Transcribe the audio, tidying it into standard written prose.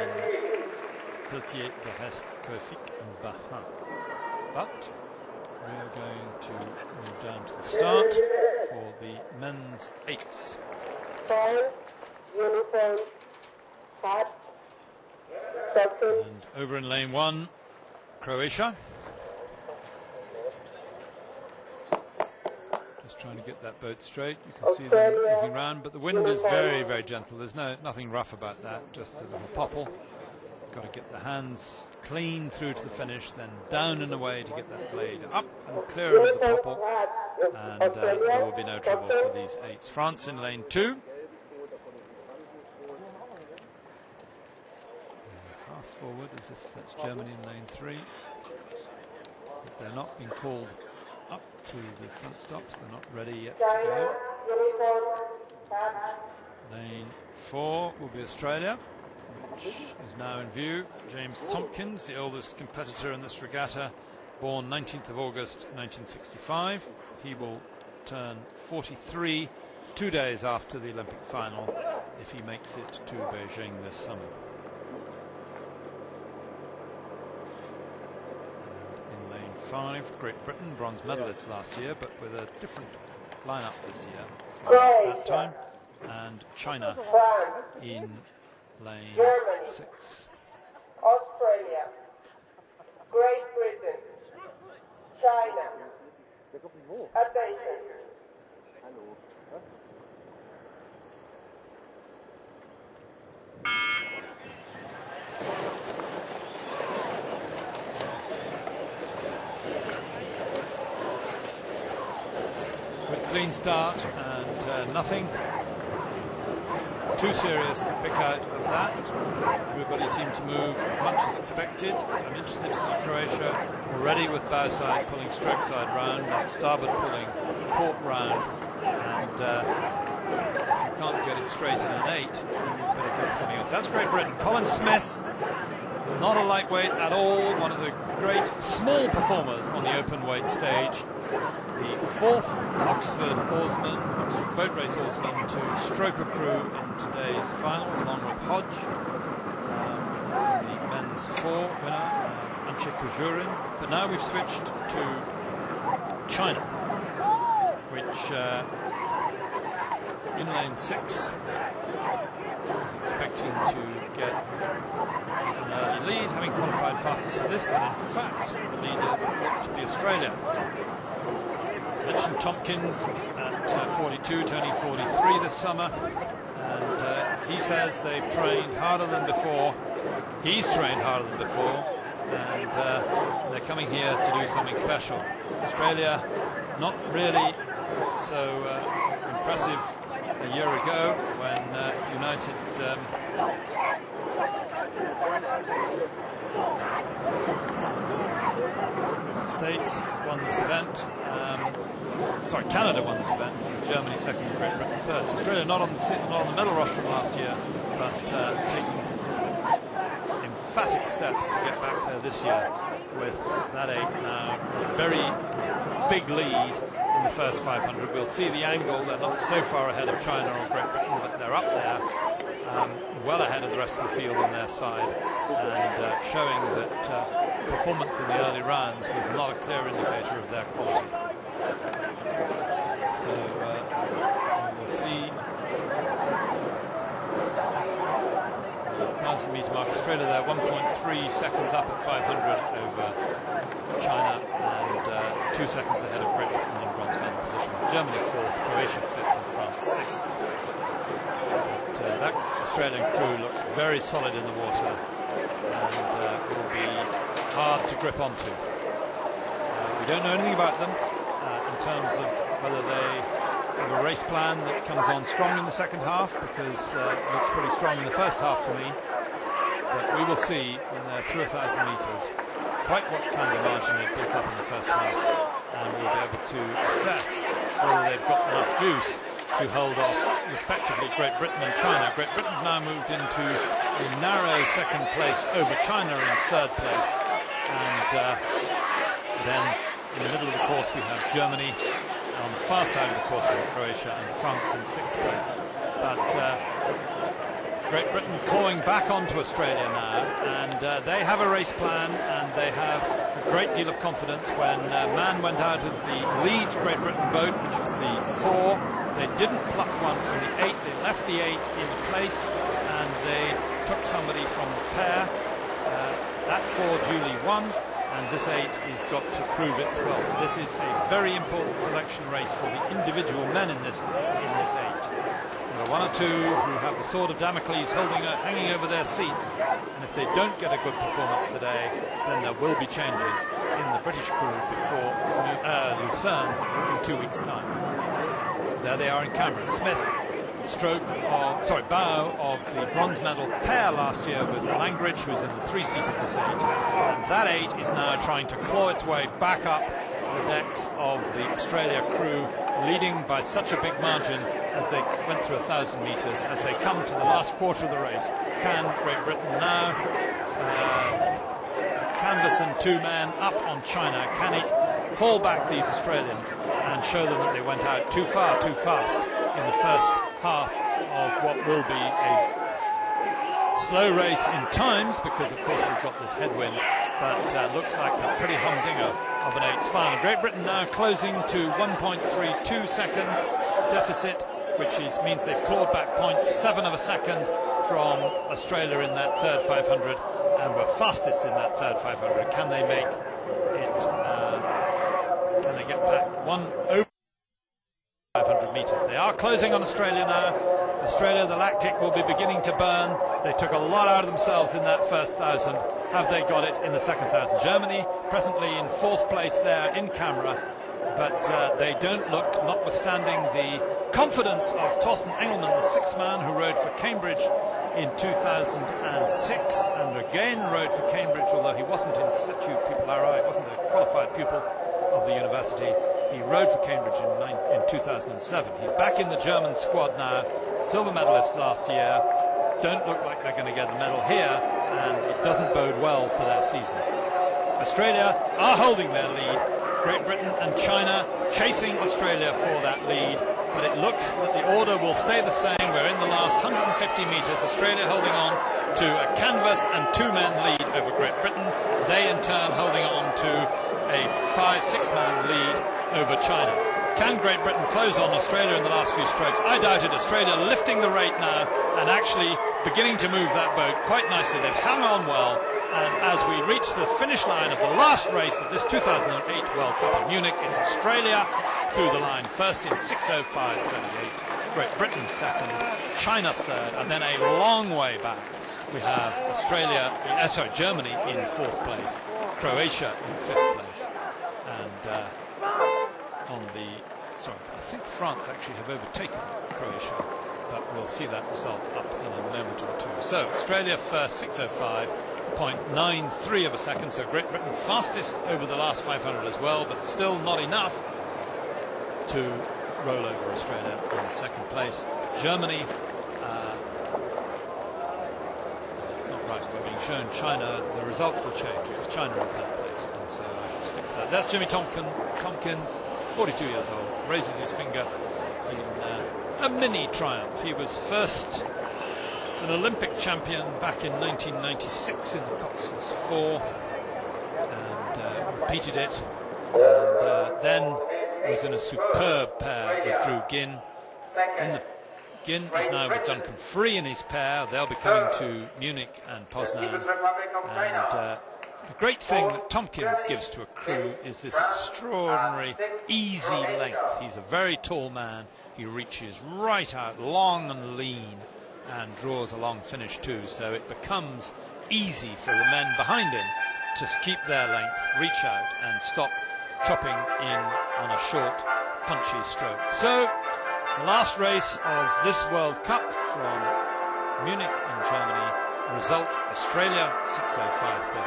in Peltier, Behest, Kofik and Bahin. But we're going to move down to the start for the men's eights. And over in lane one, Croatia. Just trying to get that boat straight. You can see them looking round, but the wind is very, very gentle. There's nothing rough about that, just a little popple. Got to get the hands clean through to the finish, then down and away to get that blade up and clear of the popple, and there will be no trouble for these eights. France in lane two. Half forward as if that's Germany in lane three. But they're not being called up to the front stops. They're not ready yet to go. Lane four will be Australia, which is now in view. James Tompkins, the oldest competitor in this regatta, born 19th of August 1965. He will turn 43 2 days after the Olympic final if he makes it to Beijing this summer. And in lane five, Great Britain, bronze medalist last year, but with a different lineup this year from that time. And China in lane six. Australia, Great Britain, China. Attention. Good clean start and nothing too serious to pick out of that. Everybody seemed to move much as expected. I'm interested to see Croatia already with bow side pulling stroke side round, and starboard pulling port round. And if you can't get it straight in an eight, you better focus something else. That's Great Britain. Colin Smith, not a lightweight at all, one of the great small performers on the open weight stage. The fourth Oxford boat race oarsman to stroke a crew in today's final, along with Hodge, the men's four winner, Anche Kojurin. But now we've switched to China, which in lane six is expecting to get an early lead, having qualified fastest for this, but in fact the leaders look to be Australia. Mentioned Tompkins at 42, turning 43 this summer, and he says they've trained harder than before. He's trained harder than before, and they're coming here to do something special. Australia, not really so impressive a year ago when United States won this event. Canada won this event. Germany second, Great Britain third. So Australia not on the medal rostrum last year, but taking emphatic steps to get back there this year with that eight now a very big lead in the first 500. We'll see the angle. They're not so far ahead of China or Great Britain, but they're up there, well ahead of the rest of the field on their side, and showing that performance in the early rounds was not a clear indicator of their quality. So we'll see the 1,000 metre mark. Australia there 1.3 seconds up at 500 over China, and 2 seconds ahead of Great Britain in bronze medal position. Germany fourth, Croatia fifth, and France sixth. But that Australian crew looks very solid in the water, and will be hard to grip onto. We don't know anything about them in terms of whether they have a race plan that comes on strong in the second half, because it looks pretty strong in the first half to me. But we will see when they're through 1,000 metres quite what kind of margin they've built up in the first half, and we'll be able to assess whether they've got enough juice to hold off respectively Great Britain and China. Great Britain now moved into a narrow second place over China in third place, and then in the middle of the course we have Germany, and on the far side of the course we have Croatia, and France in sixth place. But Great Britain clawing back onto Australia now, and they have a race plan, and they have a great deal of confidence. When Mann went out of the lead Great Britain boat, which was the 4, they didn't pluck one from the 8, they left the 8 in place, and they took somebody from the pair. That 4 duly won, and this 8 has got to prove its wealth. This is a very important selection race for the individual men in this 8. There are 1 or 2 who have the sword of Damocles hanging over their seats, and if they don't get a good performance today, then there will be changes in the British crew before Lucerne in 2 weeks' time. There they are in camera. Smith, bow of the bronze medal pair last year with Langridge, who's in the 3 seat of this 8, and that 8 is now trying to claw its way back up the decks of the Australia crew, leading by such a big margin as they went through 1,000 metres. As they come to the last quarter of the race, can Great Britain now canvas and 2 men up on China? Can it haul back these Australians and show them that they went out too far, too fast in the first half of what will be a slow race in times, because of course we've got this headwind, but looks like a pretty humdinger of an 8's final. Great Britain now closing to 1.32 seconds deficit, which means they've clawed back 0.7 of a second from Australia in that third 500, and were fastest in that third 500. Can they make it? Can they get back 1 over 500 metres? They are closing on Australia now. Australia, the lactic will be beginning to burn. They took a lot out of themselves in that first 1,000. Have they got it in the second 1,000? Germany presently in 4th place there in camera, but they don't look, notwithstanding the confidence of Thorsten Engelmann, the 6th man who rode for Cambridge in 2006 and again rode for Cambridge, although he wasn't in statute pupil RI, wasn't a qualified pupil of the university. He rode for Cambridge in 2007. He's back in the German squad now, silver medalist last year. Don't look like they're going to get the medal here, and it doesn't bode well for their season. Australia are holding their lead. Great Britain and China chasing Australia for that lead, but it looks that the order will stay the same. We're in the last 150 metres. Australia holding on to a canvas and 2 men lead over Great Britain. They in turn holding on to a 5-6 man lead over China. Can Great Britain close on Australia in the last few strokes? I doubt it. Australia lifting the rate now and actually beginning to move that boat quite nicely. They've hung on well, and as we reach the finish line of the last race of this 2008 World Cup in Munich, it's Australia through the line first in 6:05.38. Great Britain second, China third, and then a long way back we have Germany in 4th place, Croatia in 5th place, and I think France actually have overtaken Croatia, but we'll see that result up in a moment or 2. So Australia first, 6:05.93 of a second. So Great Britain fastest over the last 500 as well, but still not enough to roll over Australia in the 2nd place. Germany, that's not right. We're being shown China. The result will change. It was China in 3rd place, and so I should stick to that. That's Jimmy Tompkins, 42 years old, raises his finger in a mini triumph. He was first an Olympic champion back in 1996 in the Coxswain 4, and repeated it, and then was in a superb pair with Drew Ginn. Ginn is now with Duncan Free in his pair. They'll be coming to Munich and Poznan, and the great thing that Tompkins gives to a crew is this extraordinary easy length. He's a very tall man. He reaches right out, long and lean, and draws a long finish too. So it becomes easy for the men behind him to keep their length, reach out, and stop chopping in on a short, punchy stroke. So the last race of this World Cup from Munich in Germany. Result, Australia 6:05.38.